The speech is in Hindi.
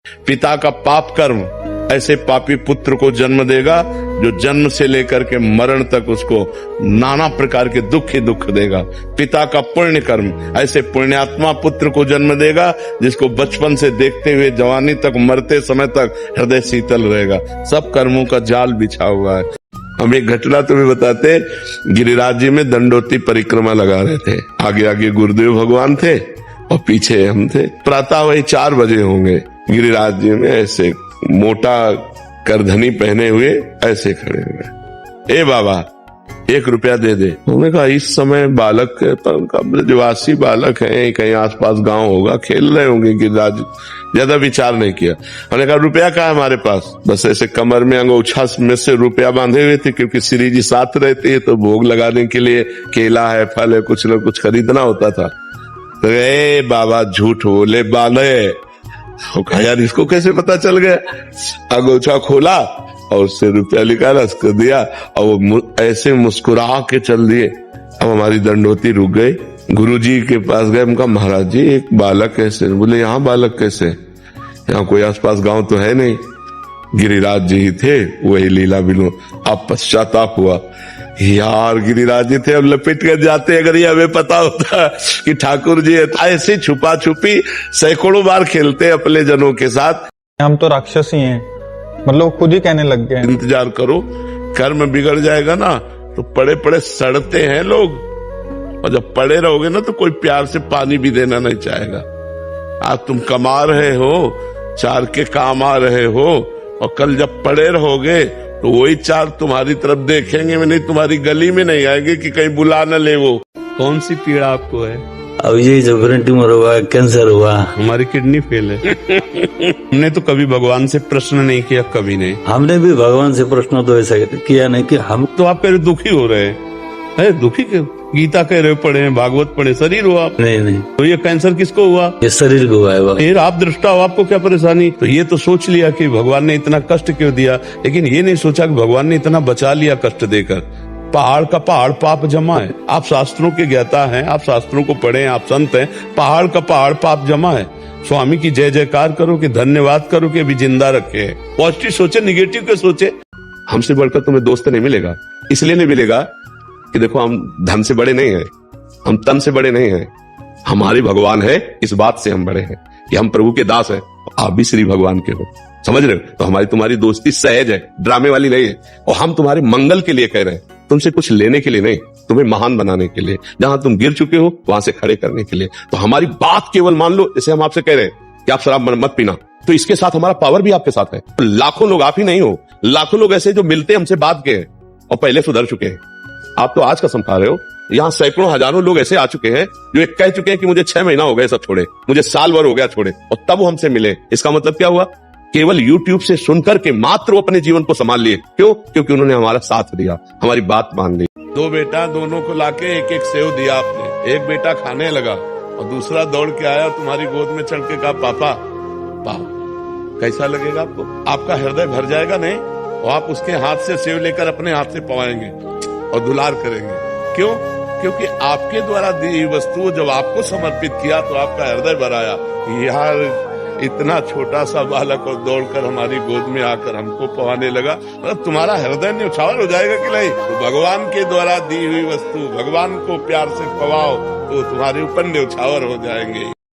पिता का पाप कर्म ऐसे पापी पुत्र को जन्म देगा जो जन्म से लेकर के मरण तक उसको नाना प्रकार के दुख ही दुख देगा। पिता का पुण्य कर्म ऐसे पुण्यात्मा पुत्र को जन्म देगा जिसको बचपन से देखते हुए जवानी तक मरते समय तक हृदय शीतल रहेगा। सब कर्मों का जाल बिछा हुआ है। हम एक घटना तुम्हें बताते, गिरिराज जी में दंडोती परिक्रमा लगा रहे थे। आगे आगे गुरुदेव भगवान थे और पीछे हम थे। प्रातः वही 4 बजे होंगे। गिरिराज जी में ऐसे मोटा करधनी पहने हुए ऐसे खड़े हुए, ए बाबा 1 रुपया दे दे। उन्होंने कहा इस समय बालक का ब्रजवासी बालक है, कहीं आसपास गांव होगा, खेल रहे होंगे। गिरिराज ज्यादा विचार नहीं किया। उन्होंने कहा रुपया कहाँ है हमारे पास? बस ऐसे कमर में अंगोछा में से रुपया बांधे हुए थे, क्योंकि श्री जी साथ रहते हैं तो भोग लगाने के लिए केला है, फल है, कुछ न कुछ खरीदना होता था। तो ए बाबा झूठ बोले बाले। कहा यार इसको कैसे पता चल गया? अंगोछा खोला और उससे रुपया निकाला, उसको दिया और वो ऐसे मुस्कुरा के चल दिए। अब हमारी दंडोती रुक गई। गुरुजी के पास गए, उनका महाराज जी एक बालक कैसे? बोले यहाँ बालक कैसे? यहाँ कोई आसपास गांव तो है नहीं। गिरिराज जी ही थे, वही लीला बिलो। अब पश्चाताप हुआ, यार गिरिराज जी थे, अब लपेट कर जाते अगर ये हमें पता होता कि ठाकुर जी ऐसे छुपा छुपी सैकड़ों बार खेलते अपने जनों के साथ। हम तो राक्षस ही हैं, मतलब खुद ही कहने लग गए। इंतजार करो, कर्म बिगड़ जाएगा ना तो पड़े पड़े सड़ते हैं लोग, और जब पड़े रहोगे ना तो कोई प्यार से पानी भी देना नहीं चाहेगा। आज तुम कमा रहे हो, 4 के काम आ रहे हो, और कल जब पड़े रहोगे तो वही 4 तुम्हारी तरफ देखेंगे, नहीं तुम्हारी गली में नहीं आएंगे कि कहीं बुला न ले। वो कौन सी पीड़ा आपको है? अब ये जो ब्रेन ट्यूमर हुआ, कैंसर हुआ, हमारी किडनी फेल है। हमने तो कभी भगवान से प्रश्न नहीं किया, कभी नहीं। हमने भी भगवान से प्रश्न तो ऐसा किया नहीं कि हम तो आप कह रहे दुखी हो रहे हैं, दुखी क्यों? गीता कह रहे पढ़े हैं, भागवत पढ़े, शरीर हुआ। नहीं तो ये कैंसर किसको हुआ? ये शरीर को हुआ है। फिर आप दृष्टा हो, आपको क्या परेशानी? तो ये तो सोच लिया कि भगवान ने इतना कष्ट क्यों दिया, लेकिन ये नहीं सोचा कि भगवान ने इतना बचा लिया कष्ट देकर। पहाड़ का पहाड़ पाप जमा है। आप शास्त्रों के ज्ञाता हैं, आप शास्त्रों को पढ़े, आप संत हैं। पहाड़ का पहाड़ पाप जमा है। स्वामी की जय जयकार करो, कि धन्यवाद करो कि अभी जिंदा रखे। पॉजिटिव सोचे, निगेटिव के सोचे। हमसे बढ़कर तुम्हें दोस्त नहीं मिलेगा। इसलिए नहीं मिलेगा कि देखो हम धन से बड़े नहीं हैं, हम तन से बड़े नहीं हैं। हमारे भगवान है, इस बात से हम बड़े हैं कि हम प्रभु के दास हैं। आप भी श्री भगवान के हो, समझ रहे हो? तो हमारी तुम्हारी दोस्ती सहज है, ड्रामे वाली नहीं है। और हम तुम्हारे मंगल के लिए कह रहे हैं, तुमसे कुछ लेने के लिए नहीं, तुम्हें महान बनाने के लिए। जहां तुम गिर चुके हो वहां से खड़े करने के लिए। तो हमारी बात केवल मान लो। जैसे हम आपसे कह रहे हैं कि आप शराब मत पीना, तो इसके साथ हमारा पावर भी आपके साथ है। लाखों लोग, आप ही नहीं हो, लाखों लोग ऐसे जो मिलते हमसे बात के हैं और पहले सुधर चुके हैं। आप तो आज कसम खा रहे हो। यहाँ सैकड़ों हजारों लोग ऐसे आ चुके हैं जो एक कह चुके हैं कि मुझे 6 महीना हो गए सब छोड़े, मुझे साल भर हो गया छोड़े, और तब वो हमसे मिले। इसका मतलब क्या हुआ? केवल YouTube से सुनकर के मात्र वो अपने जीवन को संभाल लिए। क्यों? क्योंकि उन्होंने हमारा साथ दिया, हमारी बात मान ली। 2 बेटा, दोनों को लाके 1-1 सेव दिया आपने। एक बेटा खाने लगा और दूसरा दौड़ के आया, तुम्हारी गोद में चढ़ के कहा पापा पाओ। कैसा लगेगा आपको? आपका हृदय भर जाएगा नहीं? और आप उसके हाथ से सेव लेकर अपने हाथ से पवाएंगे और दुलार करेंगे। क्यों? क्योंकि आपके द्वारा दी हुई वस्तु जब आपको समर्पित किया तो आपका हृदय भराया। यार इतना छोटा सा बालक और दौड़कर हमारी गोद में आकर हमको पवाने लगा, मतलब तुम्हारा हृदय न्यौछावर हो जाएगा कि नहीं? तो भगवान के द्वारा दी हुई वस्तु भगवान को प्यार से पवाओ तो तुम्हारे ऊपर न्यौछावर हो जाएंगे।